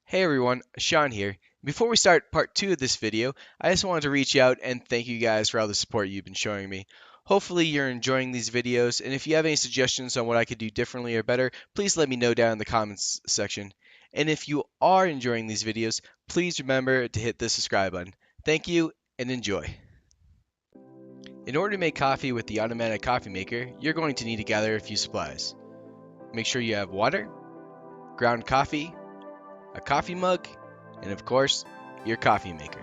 Hey everyone, Sean here. Before we start part 2 of this video, I just wanted to reach out and thank you guys for all the support you've been showing me. Hopefully you're enjoying these videos, and if you have any suggestions on what I could do differently or better, please let me know down in the comments section. And if you are enjoying these videos, please remember to hit the subscribe button. Thank you and enjoy. In order to make coffee with the automatic coffee maker, you're going to need to gather a few supplies. Make sure you have water, ground coffee, a coffee mug, and of course, your coffee maker.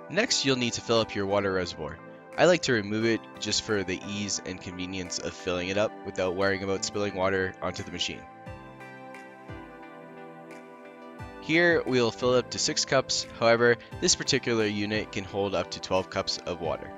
Next, you'll need to fill up your water reservoir. I like to remove it just for the ease and convenience of filling it up without worrying about spilling water onto the machine. Here, we'll fill up to 6 cups, however, this particular unit can hold up to 12 cups of water.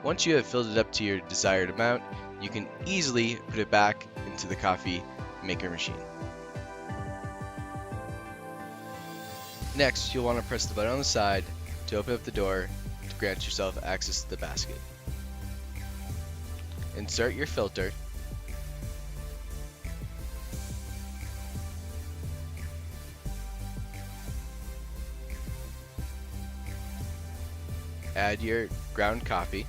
Once you have filled it up to your desired amount, you can easily put it back into the coffee maker machine. Next, you'll want to press the button on the side to open up the door to grant yourself access to the basket. Insert your filter. Add your ground coffee.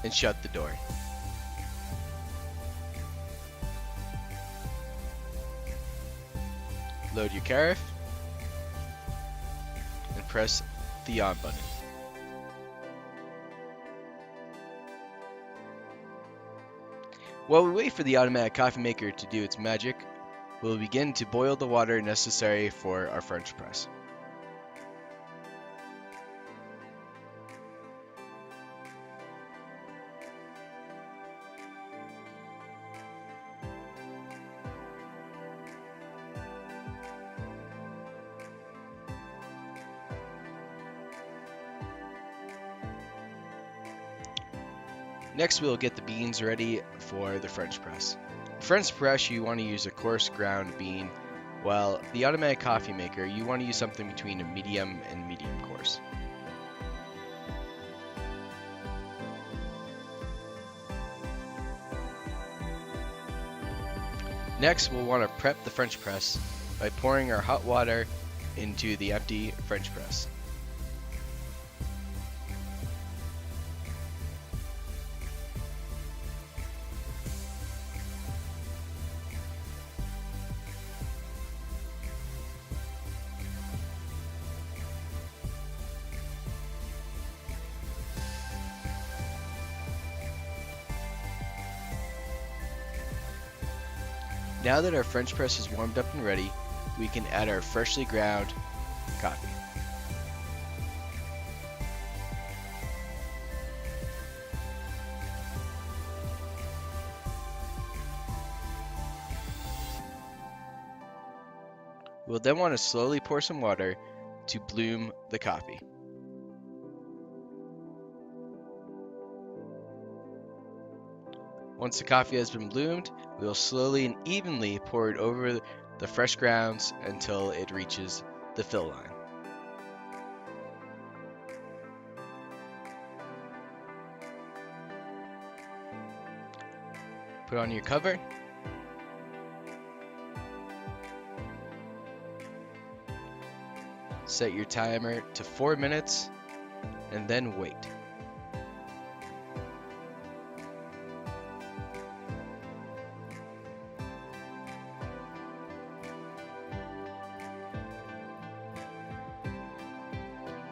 And shut the door. Load your carafe and press the on button. While we wait for the automatic coffee maker to do its magic, we'll begin to boil the water necessary for our French press. Next, we'll get the beans ready for the French press. French press, you want to use a coarse ground bean, while the automatic coffee maker, you want to use something between a medium and medium coarse. Next, we'll want to prep the French press by pouring our hot water into the empty French press. Now that our French press is warmed up and ready, we can add our freshly ground coffee. We'll then want to slowly pour some water to bloom the coffee. Once the coffee has been bloomed, we will slowly and evenly pour it over the fresh grounds until it reaches the fill line. Put on your cover. Set your timer to 4 minutes and then wait.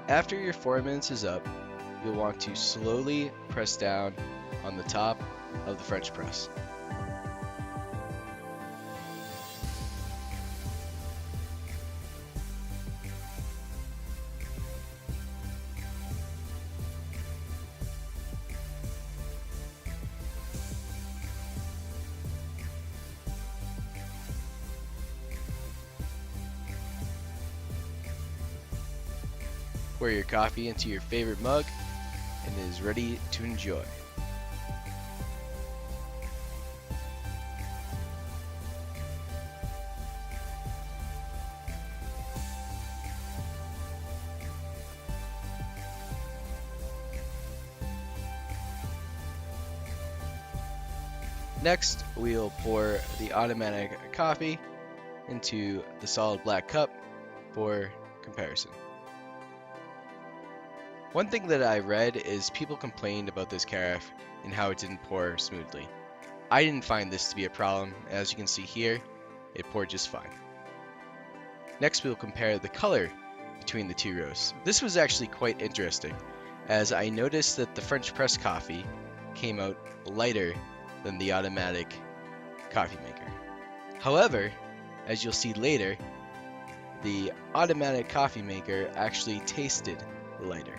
After your 4 minutes is up, you'll want to slowly press down on the top of the French press. Pour your coffee into your favorite mug and is ready to enjoy. Next, we'll pour the automatic coffee into the solid black cup for comparison. One thing that I read is people complained about this carafe and how it didn't pour smoothly. I didn't find this to be a problem. As you can see here, it poured just fine. Next, we'll compare the color between the two roasts. This was actually quite interesting, as I noticed that the French press coffee came out lighter than the automatic coffee maker. However, as you'll see later, the automatic coffee maker actually tasted lighter.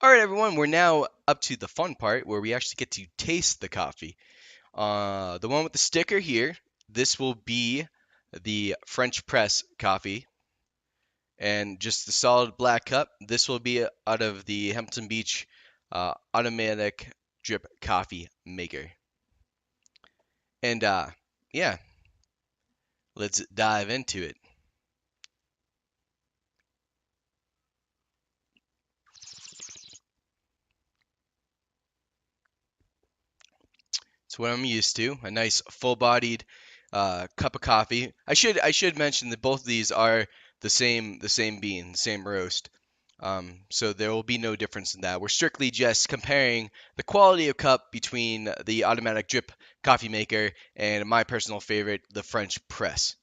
All right, everyone, we're now up to the fun part where we actually get to taste the coffee. The one with the sticker here, this will be the French press coffee, and just the solid black cup, this will be out of the Hampton Beach automatic drip coffee maker. And yeah, let's dive into it. It's what I'm used to. A nice full-bodied cup of coffee. I should mention that both of these are the same bean, the same roast. So there will be no difference in that. We're strictly just comparing the quality of cup between the automatic drip coffee maker and my personal favorite, the French press.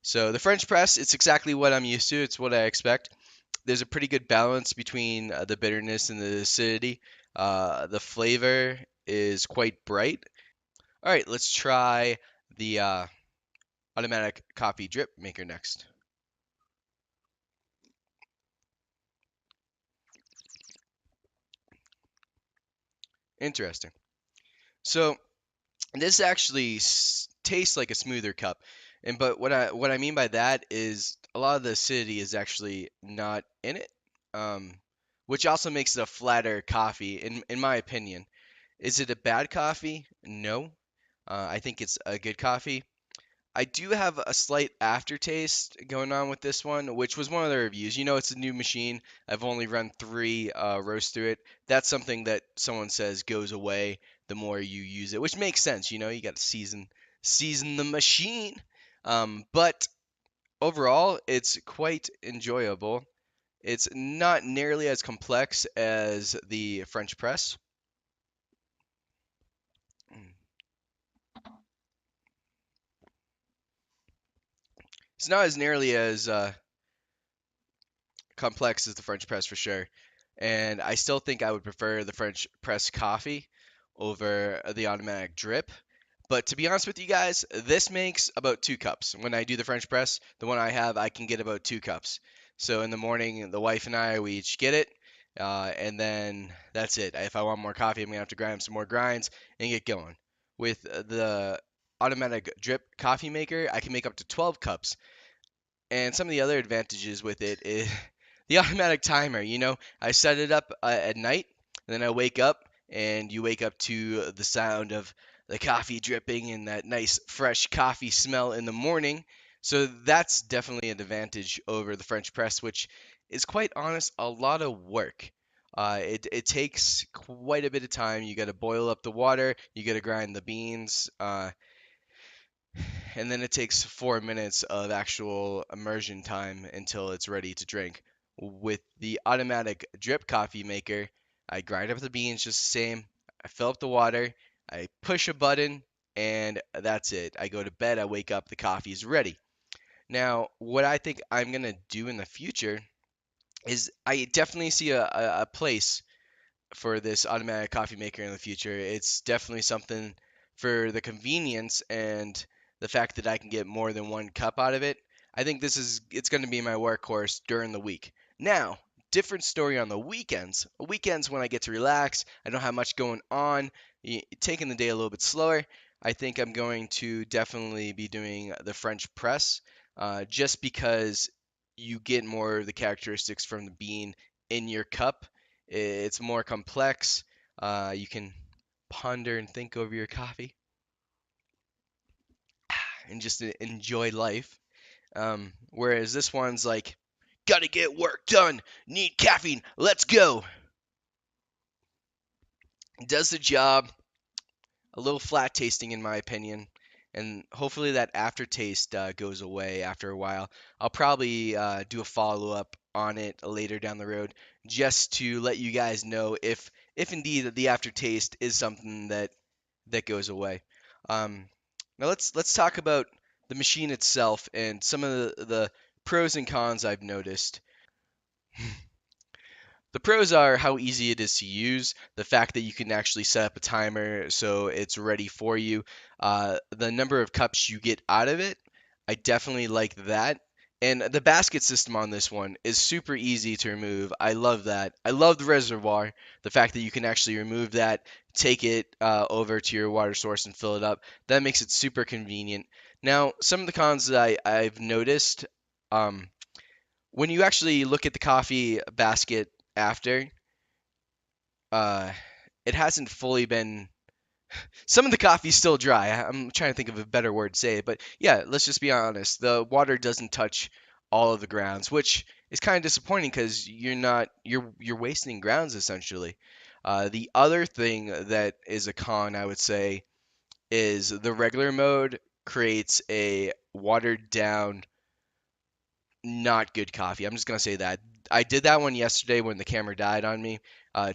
So the French press, it's exactly what I'm used to. It's what I expect. There's a pretty good balance between the bitterness and the acidity. The flavor is quite bright. All right, let's try the automatic coffee drip maker next. Interesting. So this actually tastes like a smoother cup, and but what I mean by that is a lot of the acidity is actually not in it, um, which also makes it a flatter coffee, in my opinion. Is it a bad coffee? No. I think it's a good coffee. I do have a slight aftertaste going on with this one, which was one of the reviews. You know, it's a new machine. I've only run three roasts through it. That's something that someone says goes away the more you use it, which makes sense. You know, you got to season the machine. But overall, it's quite enjoyable. It's not nearly as complex as the French press. Mm. It's not as nearly as complex as the French press for sure. And I still think I would prefer the French press coffee over the automatic drip. But to be honest with you guys, this makes about 2 cups. When I do the French press, the one I have, I can get about 2 cups. So in the morning, the wife and I, we each get it. And then that's it. If I want more coffee, I'm going to have to grind some more grinds and get going. With the automatic drip coffee maker, I can make up to 12 cups. And some of the other advantages with it is the automatic timer. You know, I set it up at night, and then I wake up, and you wake up to the sound of the coffee dripping and that nice fresh coffee smell in the morning. So that's definitely an advantage over the French press, which is quite honest, a lot of work. It takes quite a bit of time. You got to boil up the water, you got to grind the beans. And then it takes 4 minutes of actual immersion time until it's ready to drink. With the automatic drip coffee maker, I grind up the beans just the same. I fill up the water, I push a button, and that's it. I go to bed, I wake up, the coffee is ready. Now, what I think I'm gonna do in the future is I definitely see a place for this automatic coffee maker in the future. It's definitely something for the convenience and the fact that I can get more than one cup out of it, I think it's going to be my workhorse during the week. Now, different story on the weekends. Weekends when I get to relax, I don't have much going on, taking the day a little bit slower. I think I'm going to definitely be doing the French press, just because you get more of the characteristics from the bean in your cup. It's more complex. You can ponder and think over your coffee and just enjoy life. Whereas this one's like, gotta get work done, need caffeine, let's go. It does the job, a little flat tasting in my opinion, and hopefully that aftertaste goes away after a while. I'll probably do a follow up on it later down the road, just to let you guys know if indeed the aftertaste is something that goes away. Um, Now let's talk about the machine itself and some of the pros and cons I've noticed. The pros are how easy it is to use, the fact that you can actually set up a timer so it's ready for you, the number of cups you get out of it. I definitely like that. And the basket system on this one is super easy to remove. I love that. I love the reservoir, the fact that you can actually remove that, take it over to your water source and fill it up. That makes it super convenient. Now, some of the cons that I've noticed, um, when you actually look at the coffee basket after, uh, it hasn't fully been. Some of the coffee's still dry. I'm trying to think of a better word to say it, but yeah, let's just be honest. The water doesn't touch all of the grounds, which is kind of disappointing because you're wasting grounds essentially. The other thing that is a con, I would say, is the regular mode creates a watered down, not good coffee. I'm just gonna say that. I did that one yesterday when the camera died on me.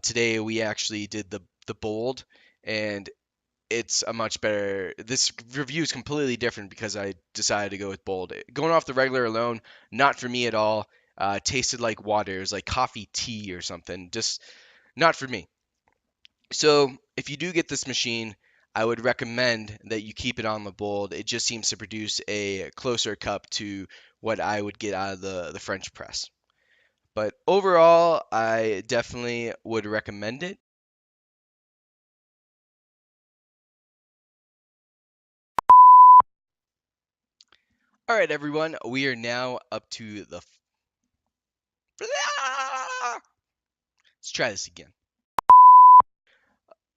Today we actually did the bold, and it's a much better. This review is completely different because I decided to go with bold. Going off the regular alone, not for me at all. Tasted like water. It was like coffee tea or something. Just not for me. So if you do get this machine, I would recommend that you keep it on the bold. It just seems to produce a closer cup to what I would get out of the French press. But overall, I definitely would recommend it. All right, everyone, we are now up to the. Let's try this again.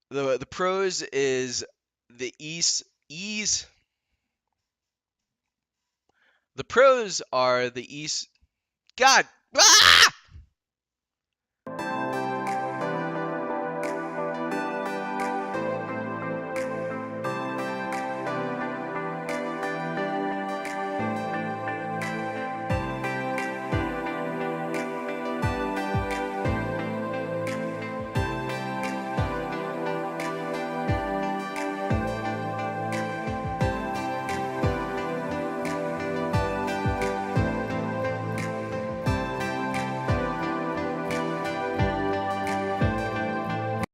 The pros is the ease. The pros are the ease. God.